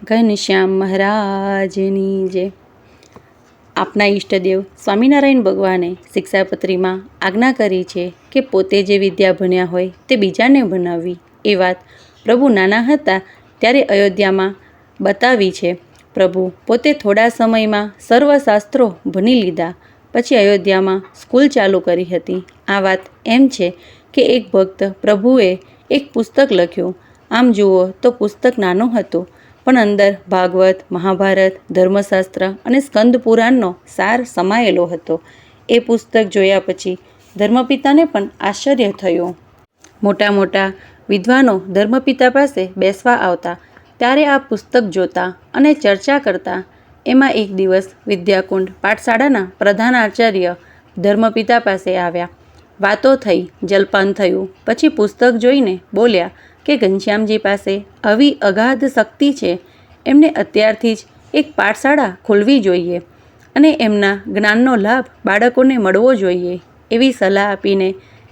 ઘનશ્યામ મહારાજની જય. આપના ઈષ્ટદેવ સ્વામિનારાયણ ભગવાને શિક્ષાપત્રીમાં આજ્ઞા કરી છે કે પોતે જે વિદ્યા ભણ્યા હોય તે બીજાને ભણાવવી. એ વાત પ્રભુ નાના હતા ત્યારે અયોધ્યામાં બતાવી છે. પ્રભુ પોતે થોડા સમયમાં સર્વશાસ્ત્રો ભણી લીધા પછી અયોધ્યામાં સ્કૂલ ચાલુ કરી હતી. આ વાત એમ છે કે એક ભક્ત પ્રભુએ એક પુસ્તક લખ્યું. આમ જુઓ તો પુસ્તક નાનું હતું, પણ અંદર ભાગવત, મહાભારત, ધર્મશાસ્ત્ર અને સ્કંદ પુરાણનો સાર સમાયેલો હતો. એ પુસ્તક જોયા પછી ધર્મપિતાને પણ આશ્ચર્ય થયું. મોટા મોટા વિદ્વાનો ધર્મપિતા પાસે બેસવા આવતા ત્યારે આ પુસ્તક જોતા અને ચર્ચા કરતા. એમાં એક દિવસ વિદ્યાકુંડ પાઠશાળાના પ્રધાન આચાર્ય ધર્મપિતા પાસે આવ્યા. વાતો થઈ, જલપાન થયું. પછી પુસ્તક જોઈને બોલ્યા કે ઘનશ્યામજી પાસે આવી અગાધ શક્તિ છે, એમને અત્યારથી જ એક પાઠશાળા ખોલવી જોઈએ અને એમના જ્ઞાનનો લાભ બાળકોને મળવો જોઈએ. એવી સલાહ આપીને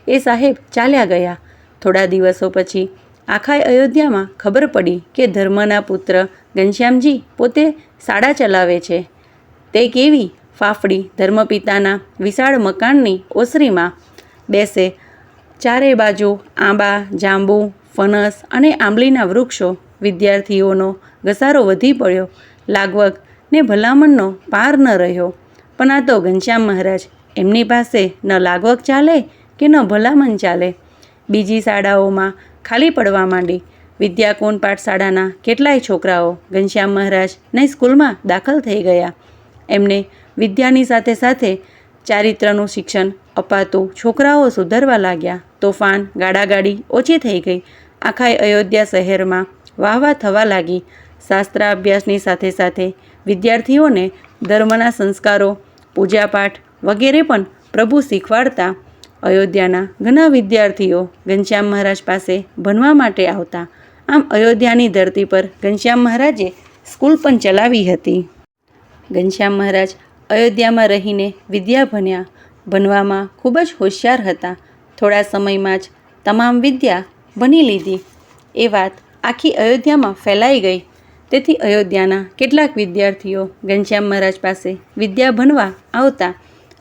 એ સાહેબ ચાલ્યા ગયા. થોડા દિવસો પછી આખા અયોધ્યામાં ખબર પડી કે ધર્મના પુત્ર ઘનશ્યામજી પોતે શાળા ચલાવે છે. તે કેવી ફાફડી ધર્મપિતાના વિશાળ મકાનની ઓસરીમાં બેસે. ચારે બાજુ આંબા, જાંબુ, ફણસ અને આંબલીના વૃક્ષો. વિદ્યાર્થીઓનો ઘસારો વધી પડ્યો. લાગવગ ને ભલામણનો પાર ન રહ્યો. પણ આ તો ઘનશ્યામ મહારાજ, એમની પાસે ન લાગવગ ચાલે કે ન ભલામણ ચાલે. બીજી શાળાઓમાં ખાલી પડવા માંડી. વિદ્યાકુંડ પાઠશાળાના કેટલાય છોકરાઓ ઘનશ્યામ મહારાજની સ્કૂલમાં દાખલ થઈ ગયા. એમને વિદ્યાની સાથે સાથે ચારિત્રનું શિક્ષણ અપાતું. છોકરાઓ સુધરવા લાગ્યા. તોફાન, ગાડાગાડી ઓછી થઈ ગઈ. આખા અયોધ્યા શહેરમાં વાહવા થવા લાગી. શાસ્ત્રાભ્યાસની સાથે સાથે વિદ્યાર્થીઓને ધર્મના સંસ્કારો, પૂજાપાઠ વગેરે પણ પ્રભુ શીખવાડતા. અયોધ્યાના ઘણા વિદ્યાર્થીઓ ઘનશ્યામ મહારાજ પાસે ભણવા માટે આવતા. આમ અયોધ્યાની ધરતી પર ઘનશ્યામ મહારાજે સ્કૂલ પણ ચલાવી હતી. ઘનશ્યામ મહારાજ અયોધ્યામાં રહીને વિદ્યા ભણ્યા. ભણવામાં ખૂબ જ હોશિયાર હતા. થોડા સમયમાં જ તમામ વિદ્યા ભણી લીધી. એ વાત આખી અયોધ્યામાં ફેલાઈ ગઈ. તેથી અયોધ્યાના કેટલાક વિદ્યાર્થીઓ ઘનશ્યામ મહારાજ પાસે વિદ્યા ભણવા આવતા.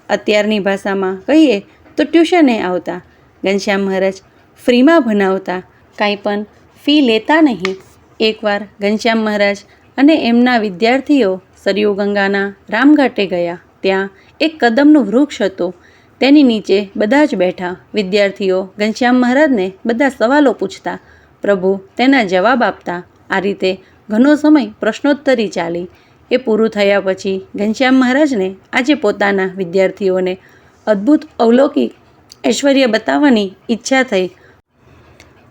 અત્યારની ભાષામાં કહીએ તો ટ્યુશને આવતા. ઘનશ્યામ મહારાજ ફ્રીમાં ભણાવતા, કાંઈ પણ ફી લેતા નહીં. એકવાર ઘનશ્યામ મહારાજ અને એમના વિદ્યાર્થીઓ સરયુ ગંગાના રામઘાટે ગયા. ત્યાં એક કદમનું વૃક્ષ હતું. તેની નીચે બધા જ બેઠા. વિદ્યાર્થીઓ ઘનશ્યામ મહારાજને બધા સવાલો પૂછતા. પ્રભુ તેના જવાબ આપતા. આ રીતે ઘણો સમય પ્રશ્નોત્તરી ચાલી. એ પૂરું થયા પછી ઘનશ્યામ મહારાજને આજે પોતાના વિદ્યાર્થીઓને અદ્ભુત અવલૌકિક ઐશ્વર્ય બતાવવાની ઈચ્છા થઈ.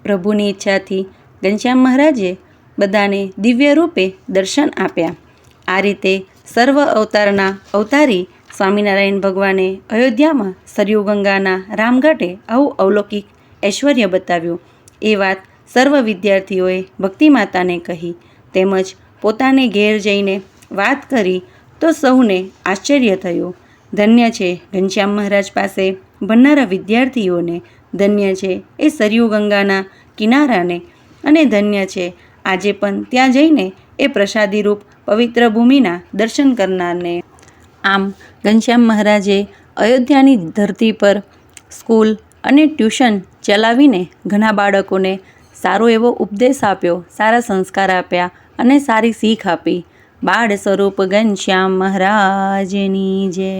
પ્રભુની ઈચ્છાથી ઘનશ્યામ મહારાજે બધાને દિવ્ય રૂપે દર્શન આપ્યા. આ રીતે સર્વ અવતારના અવતારી સ્વામિનારાયણ ભગવાને અયોધ્યામાં સરયુ ગંગાના રામઘાટે આવું અવલૌકિક ઐશ્વર્ય બતાવ્યું. એ વાત સર્વ વિદ્યાર્થીઓએ ભક્તિ માતાને કહી, તેમજ પોતાને ઘેર જઈને વાત કરી તો સૌને આશ્ચર્ય થયું. ધન્ય છે ઘનશ્યામ મહારાજ પાસે ભણનારા વિદ્યાર્થીઓને, ધન્ય છે એ સરયુ ગંગાના કિનારાને, અને ધન્ય છે આજે પણ ત્યાં જઈને એ પ્રસાદી રૂપ પવિત્ર ભૂમિના દર્શન કરનારને. આમ ઘનશ્યામ મહારાજે અયોધ્યાની ધરતી પર સ્કૂલ અને ટ્યુશન ચલાવીને ઘણા બાળકોને સારો એવો ઉપદેશ આપ્યો, સારા સંસ્કાર આપ્યા અને સારી શીખ આપી. બાળ સ્વરૂપ ઘનશ્યામ મહારાજની જય.